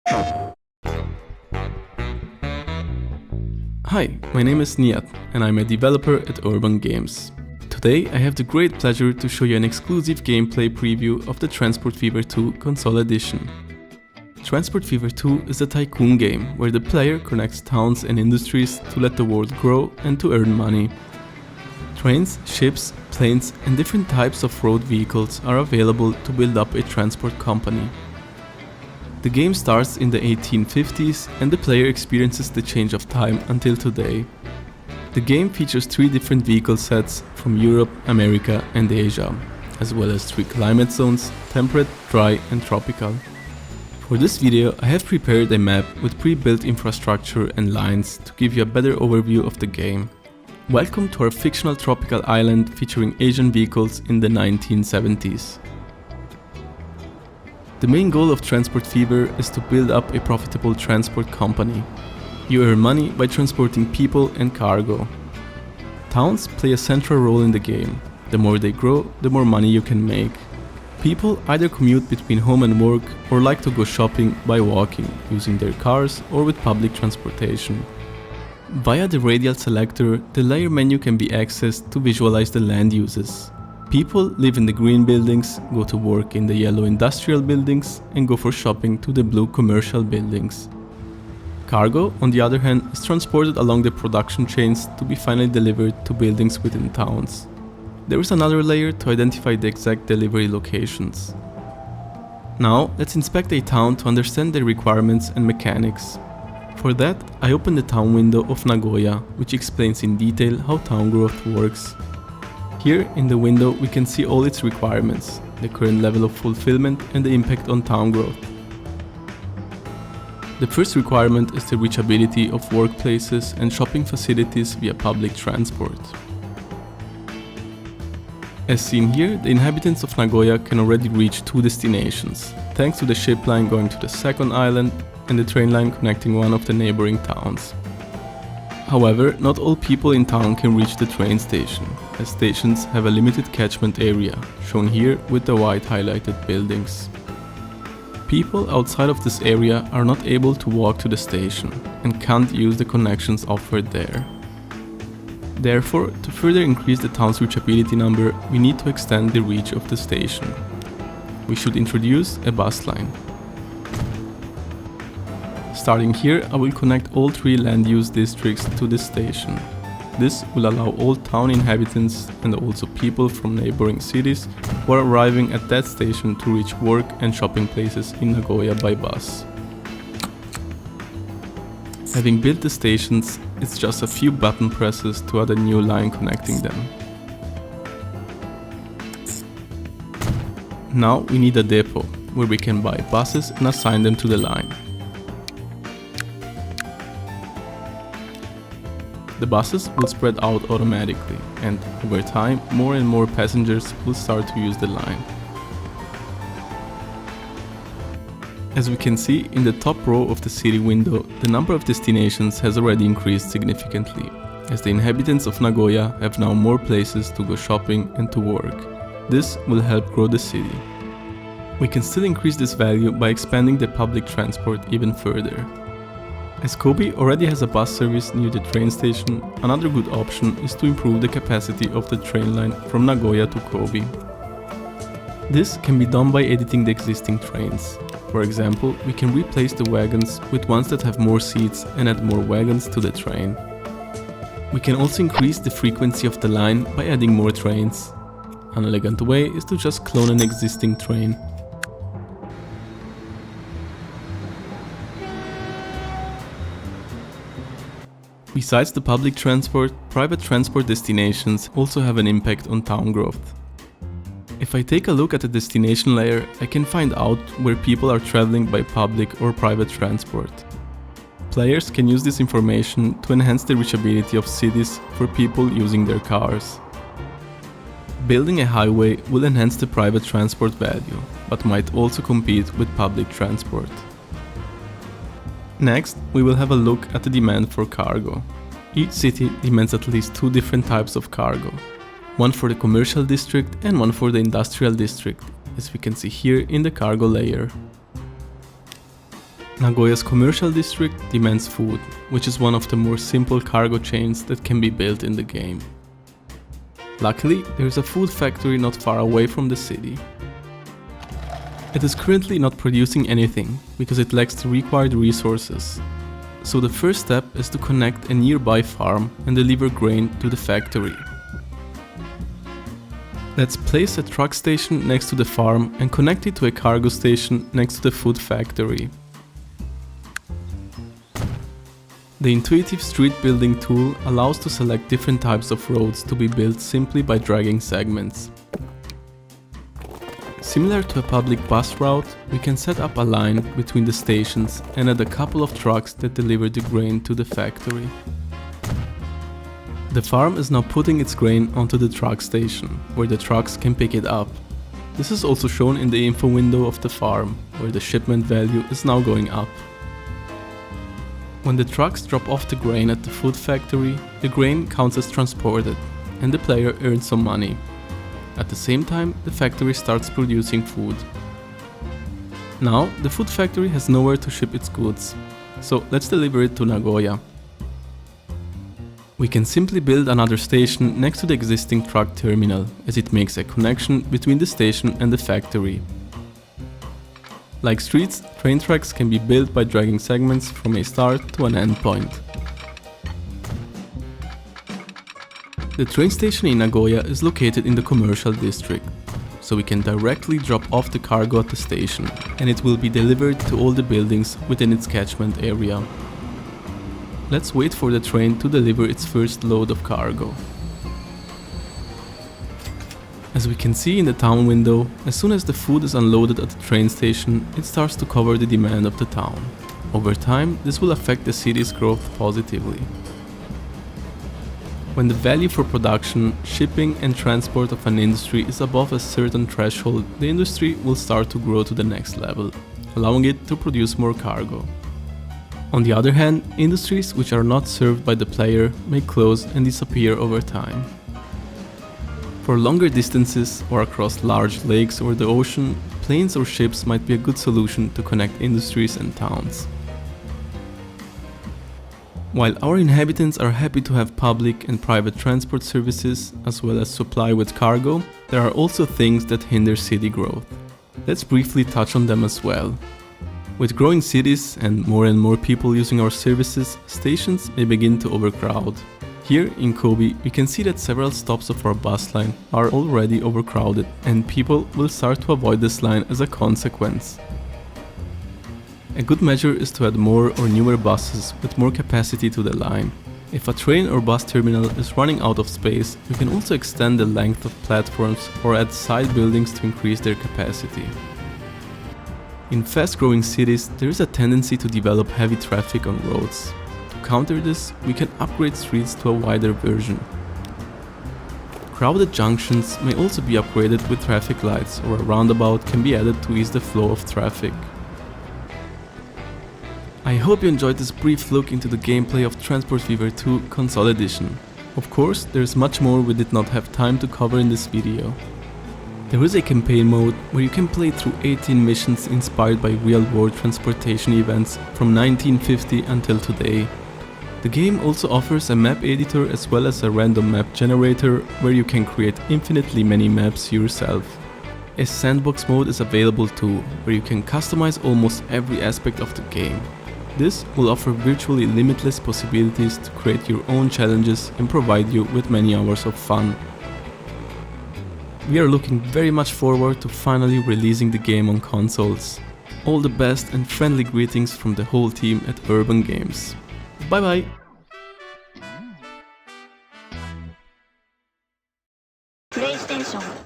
Hi, my name is Nihat and I'm a developer at Urban Games. Today I have the great pleasure to show you an exclusive gameplay preview of the Transport Fever 2 Console Edition. Transport Fever 2 is a tycoon game where the player connects towns and industries to let the world grow and to earn money. Trains, ships, planes and different types of road vehicles are available to build up a transport company. The game starts in the 1850s and the player experiences the change of time until today. The game features 3 different vehicle sets from Europe, America and Asia, as well as 3 climate zones: temperate, dry and tropical. For this video I have prepared a map with pre-built infrastructure and lines to give you a better overview of the game. Welcome to our fictional tropical island featuring Asian vehicles in the 1970s. The main goal of Transport Fever is to build up a profitable transport company. You earn money by transporting people and cargo. Towns play a central role in the game. The more they grow, the more money you can make. People either commute between home and work or like to go shopping by walking, using their cars or with public transportation. Via the radial selector, the layer menu can be accessed to visualize the land uses. People live in the green buildings, go to work in the yellow industrial buildings, and go for shopping to the blue commercial buildings. Cargo, on the other hand, is transported along the production chains to be finally delivered to buildings within towns. There is another layer to identify the exact delivery locations. Now, let's inspect a town to understand the requirements and mechanics. For that, I open the town window of Nagoya, which explains in detail how town growth works. Here in the window we can see all its requirements, the current level of fulfillment and the impact on town growth. The first requirement is the reachability of workplaces and shopping facilities via public transport. As seen here, the inhabitants of Nagoya can already reach 2 destinations, thanks to the ship line going to the second island and the train line connecting one of the neighboring towns. However, not all people in town can reach the train station, as stations have a limited catchment area, shown here with the white highlighted buildings. People outside of this area are not able to walk to the station and can't use the connections offered there. Therefore, to further increase the town's reachability number, we need to extend the reach of the station. We should introduce a bus line. Starting here, I will connect all 3 land use districts to this station. This will allow all town inhabitants and also people from neighboring cities who are arriving at that station to reach work and shopping places in Nagoya by bus. Having built the stations, it's just a few button presses to add a new line connecting them. Now we need a depot, where we can buy buses and assign them to the line. The buses will spread out automatically, and over time, more and more passengers will start to use the line. As we can see in the top row of the city window, the number of destinations has already increased significantly, as the inhabitants of Nagoya have now more places to go shopping and to work. This will help grow the city. We can still increase this value by expanding the public transport even further. As Kobe already has a bus service near the train station, another good option is to improve the capacity of the train line from Nagoya to Kobe. This can be done by editing the existing trains. For example, we can replace the wagons with ones that have more seats and add more wagons to the train. We can also increase the frequency of the line by adding more trains. An elegant way is to just clone an existing train. Besides the public transport, private transport destinations also have an impact on town growth. If I take a look at the destination layer, I can find out where people are traveling by public or private transport. Players can use this information to enhance the reachability of cities for people using their cars. Building a highway will enhance the private transport value, but might also compete with public transport. Next, we will have a look at the demand for cargo. Each city demands at least 2 different types of cargo. One for the commercial district and one for the industrial district, as we can see here in the cargo layer. Nagoya's commercial district demands food, which is one of the more simple cargo chains that can be built in the game. Luckily, there is a food factory not far away from the city. It is currently not producing anything, because it lacks the required resources. So the first step is to connect a nearby farm and deliver grain to the factory. Let's place a truck station next to the farm and connect it to a cargo station next to the food factory. The intuitive street building tool allows to select different types of roads to be built simply by dragging segments. Similar to a public bus route, we can set up a line between the stations and add a couple of trucks that deliver the grain to the factory. The farm is now putting its grain onto the truck station, where the trucks can pick it up. This is also shown in the info window of the farm, where the shipment value is now going up. When the trucks drop off the grain at the food factory, the grain counts as transported, and the player earns some money. At the same time, the factory starts producing food. Now, the food factory has nowhere to ship its goods, so let's deliver it to Nagoya. We can simply build another station next to the existing truck terminal, as it makes a connection between the station and the factory. Like streets, train tracks can be built by dragging segments from a start to an end point. The train station in Nagoya is located in the commercial district, so we can directly drop off the cargo at the station, and it will be delivered to all the buildings within its catchment area. Let's wait for the train to deliver its first load of cargo. As we can see in the town window, as soon as the food is unloaded at the train station, it starts to cover the demand of the town. Over time, this will affect the city's growth positively. When the value for production, shipping and transport of an industry is above a certain threshold, the industry will start to grow to the next level, allowing it to produce more cargo. On the other hand, industries which are not served by the player may close and disappear over time. For longer distances or across large lakes or the ocean, planes or ships might be a good solution to connect industries and towns. While our inhabitants are happy to have public and private transport services as well as supply with cargo, there are also things that hinder city growth. Let's briefly touch on them as well. With growing cities and more people using our services, stations may begin to overcrowd. Here in Kobe, we can see that several stops of our bus line are already overcrowded, and people will start to avoid this line as a consequence. A good measure is to add more or newer buses with more capacity to the line. If a train or bus terminal is running out of space, we can also extend the length of platforms or add side buildings to increase their capacity. In fast-growing cities, there is a tendency to develop heavy traffic on roads. To counter this, we can upgrade streets to a wider version. Crowded junctions may also be upgraded with traffic lights, or a roundabout can be added to ease the flow of traffic. I hope you enjoyed this brief look into the gameplay of Transport Fever 2 Console Edition. Of course, there is much more we did not have time to cover in this video. There is a campaign mode where you can play through 18 missions inspired by real-world transportation events from 1950 until today. The game also offers a map editor as well as a random map generator where you can create infinitely many maps yourself. A sandbox mode is available too, where you can customize almost every aspect of the game. This will offer virtually limitless possibilities to create your own challenges and provide you with many hours of fun. We are looking very much forward to finally releasing the game on consoles. All the best and friendly greetings from the whole team at Urban Games. Bye bye! PlayStation